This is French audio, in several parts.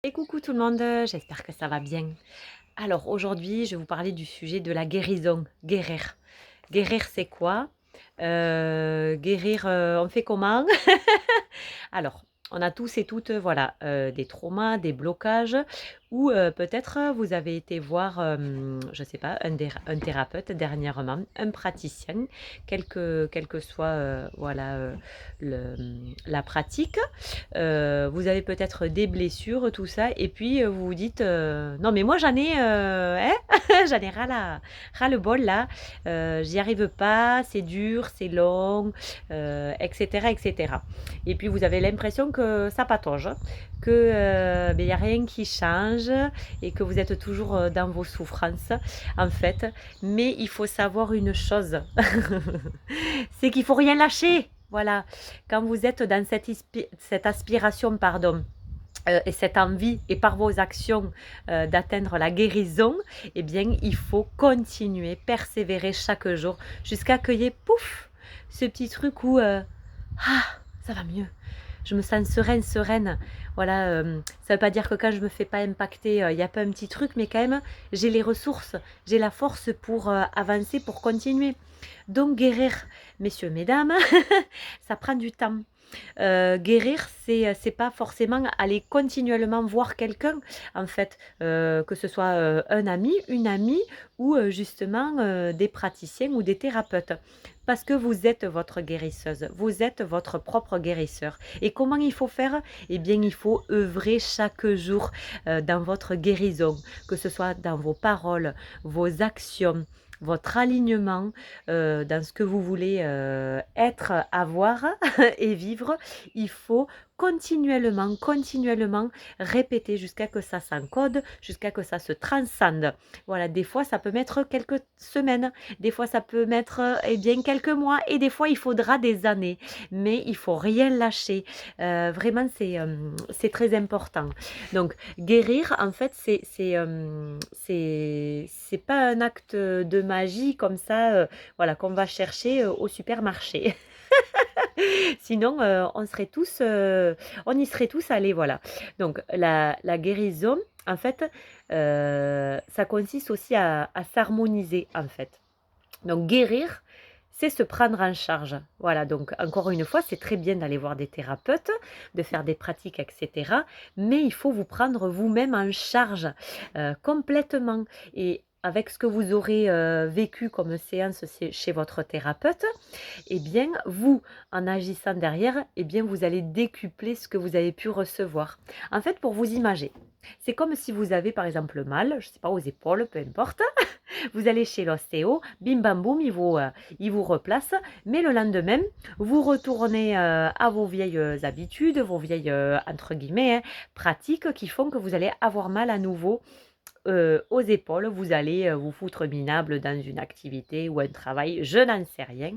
Et coucou tout le monde, j'espère que ça va bien. Alors aujourd'hui, je vais vous parler du sujet de la guérison, guérir. Guérir, c'est quoi? Guérir, on fait comment? Alors, on a tous et toutes, voilà, des traumas, des blocages ou peut-être vous avez été voir, je ne sais pas, un thérapeute dernièrement, un praticien, quelle que soit, voilà, la pratique. Vous avez peut-être des blessures, tout ça et puis, vous vous dites: «Non mais moi j'en ai, hein, j'en ai ras le bol là, j'y arrive pas, c'est dur, c'est long», et cetera et cetera. Et puis vous avez l'impression que ça patauge, que, beh, il y a rien qui change et que vous êtes toujours, dans vos souffrances, en fait. Mais il faut savoir une chose, c'est qu'il faut rien lâcher. Voilà, quand vous êtes dans cette aspiration, pardon, et cette envie et par vos actions, d'atteindre la guérison, eh bien, il faut continuer, persévérer chaque jour jusqu'à qu'il y ait, pouf, ce petit truc où, «Ah, ça va mieux, je me sens sereine, sereine». Voilà, ça ne veut pas dire que quand je ne me fais pas impacter, il y a pas un petit truc, mais quand même, j'ai les ressources, j'ai la force pour, avancer, pour continuer. Donc guérir, messieurs, mesdames, ça prend du temps. Guérir, c'est pas forcément aller continuellement voir quelqu'un, en fait, que ce soit, un ami, une amie ou, justement, des praticiens ou des thérapeutes. Parce que vous êtes votre guérisseuse, vous êtes votre propre guérisseur. Et comment il faut faire? Eh bien, il faut œuvrer chaque jour, dans votre guérison, que ce soit dans vos paroles, vos actions, votre alignement, dans ce que vous voulez, être, avoir et vivre, il faut continuellement, continuellement répéter jusqu'à que ça s'encode, jusqu'à que ça se transcende. Voilà, des fois ça peut mettre quelques semaines, des fois ça peut mettre, eh bien quelques mois et des fois il faudra des années. Mais il faut rien lâcher. Vraiment c'est très important. Donc guérir en fait c'est pas un acte de magie comme ça, voilà qu'on va chercher, au supermarché. Sinon, on y serait tous allés, voilà. Donc la guérison, en fait, ça consiste aussi à s'harmoniser, en fait. Donc guérir, c'est se prendre en charge. Voilà, donc encore une fois, c'est très bien d'aller voir des thérapeutes, de faire des pratiques, et cetera, mais il faut vous prendre vous-même en charge, complètement et avec ce que vous aurez, vécu comme séance chez votre thérapeute, eh bien, vous, en agissant derrière, eh bien, vous allez décupler ce que vous avez pu recevoir. En fait, pour vous imager, c'est comme si vous avez par exemple mal, je ne sais pas, aux épaules, peu importe. Vous allez chez l'ostéo, bim bam boum, il vous replace, mais le lendemain, vous retournez à vos vieilles habitudes, vos vieilles, entre guillemets, hein, pratiques qui font que vous allez avoir mal à nouveau aux épaules, vous allez, vous foutre minable dans une activité ou un travail, je n'en sais rien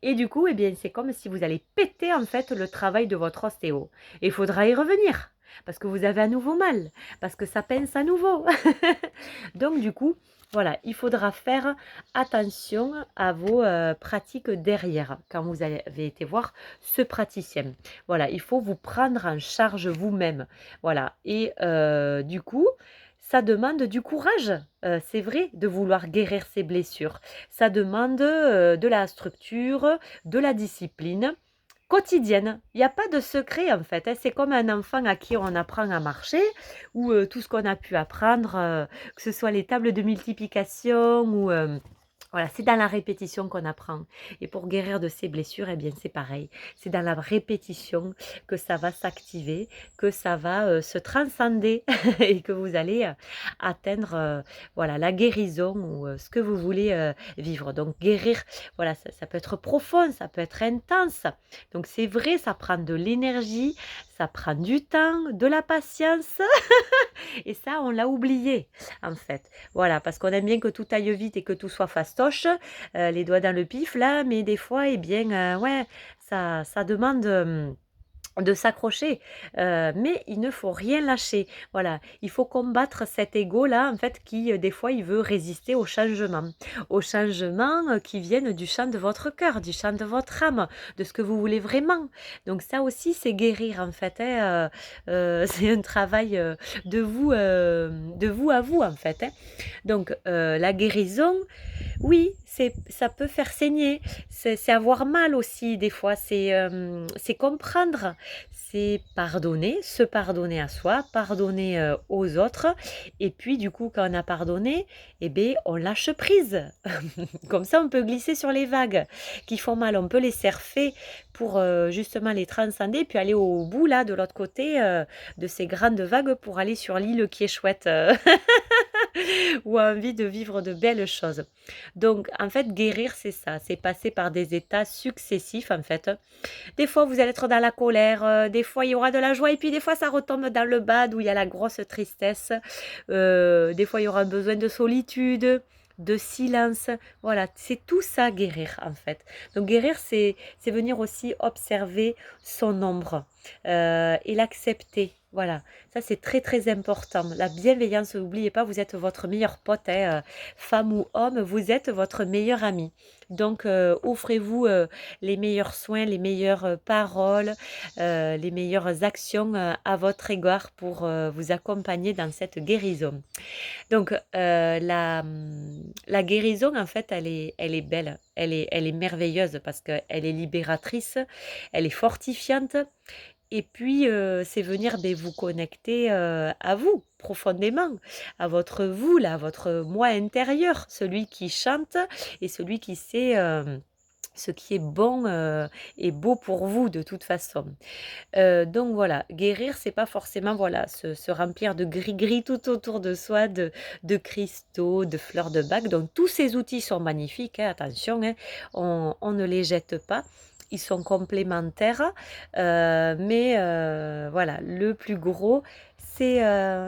et du coup, eh bien, c'est comme si vous allez péter, en fait, le travail de votre ostéo et il faudra y revenir parce que vous avez à nouveau mal, parce que ça pince à nouveau. Donc du coup, voilà, il faudra faire attention à vos, pratiques derrière, quand vous avez été voir ce praticien. Voilà, il faut vous prendre en charge vous-même. Voilà et du coup, ça demande du courage, c'est vrai, de vouloir guérir ses blessures. Ça demande, de la structure, de la discipline quotidienne. Il y a pas de secret en fait, hein. C'est comme un enfant à qui on apprend à marcher ou, tout ce qu'on a pu apprendre, que ce soit les tables de multiplication ou, voilà, c'est dans la répétition qu'on apprend et pour guérir de ses blessures, eh bien, c'est pareil. C'est dans la répétition que ça va s'activer, que ça va, se transcender et que vous allez, atteindre, voilà, la guérison ou, ce que vous voulez, vivre. Donc guérir, voilà, ça peut être profond, ça peut être intense. Donc c'est vrai, ça prend de l'énergie, ça prend du temps, de la patience et ça, on l'a oublié, en fait. Voilà, parce qu'on aime bien que tout aille vite et que tout soit fastoche, les doigts dans le pif là, mais des fois, eh bien, ouais, ça demande, de s'accrocher, mais il ne faut rien lâcher. Voilà, il faut combattre cet ego-là, en fait, qui, des fois, il veut résister aux changements, qui viennent du chant de votre cœur, du chant de votre âme, de ce que vous voulez vraiment. Donc ça aussi, c'est guérir, en fait, hein, c'est un travail, de vous à vous, en fait, hein. Donc la guérison, oui, ça peut faire saigner, c'est avoir mal aussi des fois, c'est comprendre, c'est pardonner, se pardonner à soi, pardonner, aux autres et puis du coup quand on a pardonné, eh beh, on lâche prise. Comme ça on peut glisser sur les vagues qui font mal, on peut les surfer pour, justement les transcender puis aller au bout là de l'autre côté, de ces grandes vagues pour aller sur l'île qui est chouette, ou a envie de vivre de belles choses. Donc, en fait, guérir, c'est ça, c'est passer par des états successifs, en fait. Des fois, vous allez être dans la colère, des fois, il y aura de la joie, et puis des fois, ça retombe dans le bad où il y a la grosse tristesse. Des fois, il y aura un besoin de solitude, de silence. Voilà, c'est tout ça, guérir, en fait. Donc, guérir, c'est venir aussi observer son ombre et l'accepter. Voilà, ça c'est très très important. La bienveillance, n'oubliez pas, vous êtes votre meilleur pote, hein, femme ou homme, vous êtes votre meilleur ami. Donc offrez-vous les meilleurs soins, les meilleures paroles, les meilleures actions à votre égard pour vous accompagner dans cette guérison. Donc la guérison, en fait, elle est belle, elle est merveilleuse parce qu'elle est libératrice, elle est fortifiante et puis, c'est venir, beh, vous connecter, à vous, profondément, à votre vous, là, à votre moi intérieur, celui qui chante et celui qui sait, ce qui est bon, et beau pour vous de toute façon. Donc voilà, guérir, c'est pas forcément, voilà, se remplir de gris-gris tout autour de soi, de cristaux, de fleurs de bac. Donc tous ces outils sont magnifiques, hein, attention, hein, on ne les jette pas. Ils sont complémentaires, mais voilà, le plus gros, c'est,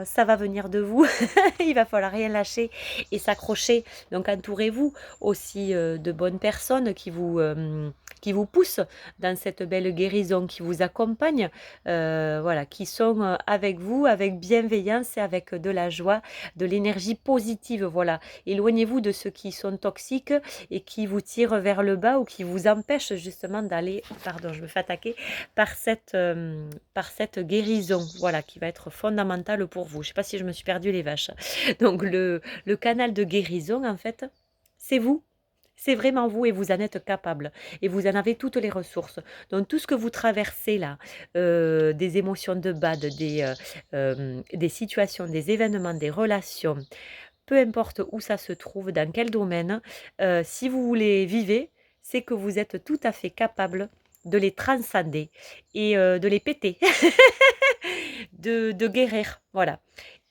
ça va venir de vous. Il va falloir rien lâcher et s'accrocher. Donc entourez-vous aussi, de bonnes personnes qui vous poussent dans cette belle guérison, qui vous accompagnent, voilà, qui sont, avec vous, avec bienveillance et avec de la joie, de l'énergie positive, voilà. Éloignez-vous de ceux qui sont toxiques et qui vous tirent vers le bas ou qui vous empêchent justement d'aller, pardon, je me fais attaquer, par cette guérison, voilà, qui va être fondamentale pour vous. Je ne sais pas si je me suis perdu les vaches. Donc le canal de guérison, en fait, c'est vous. C'est vraiment vous et vous en êtes capable et vous en avez toutes les ressources. Donc tout ce que vous traversez là, des émotions de bad, des situations, des événements, des relations, peu importe où ça se trouve, dans quel domaine, si vous les vivez, c'est que vous êtes tout à fait capable de les transcender et de les péter, de guérir, voilà.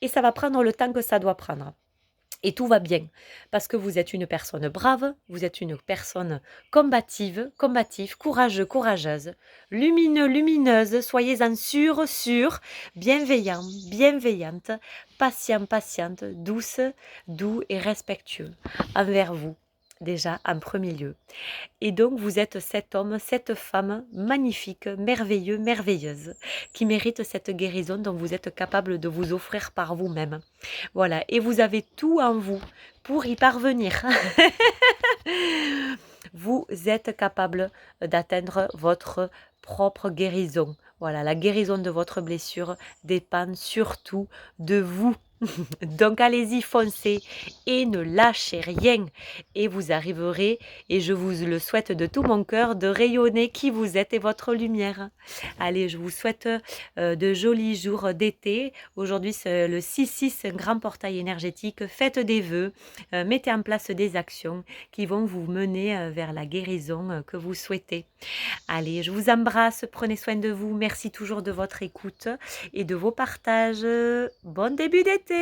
Et ça va prendre le temps que ça doit prendre. Et tout va bien, parce que vous êtes une personne brave, vous êtes une personne combative, courageux, courageuse, lumineux, lumineuse, soyez-en sûr, bienveillant, bienveillante, patient, patiente, douce, doux et respectueux envers vous, déjà en premier lieu. Et donc, vous êtes cet homme, cette femme magnifique, merveilleux, merveilleuse, qui mérite cette guérison dont vous êtes capable de vous offrir par vous-même. Voilà, et vous avez tout en vous pour y parvenir. Vous êtes capable d'atteindre votre propre guérison. Voilà, la guérison de votre blessure dépend surtout de vous. Donc allez-y, foncez et ne lâchez rien et vous arriverez, et je vous le souhaite de tout mon cœur, de rayonner qui vous êtes et votre lumière. Allez, je vous souhaite de jolis jours d'été. Aujourd'hui, c'est le 6-6, un grand portail énergétique. Faites des vœux, mettez en place des actions qui vont vous mener vers la guérison que vous souhaitez. Allez, je vous embrasse, prenez soin de vous. Merci toujours de votre écoute et de vos partages. Bon début d'été!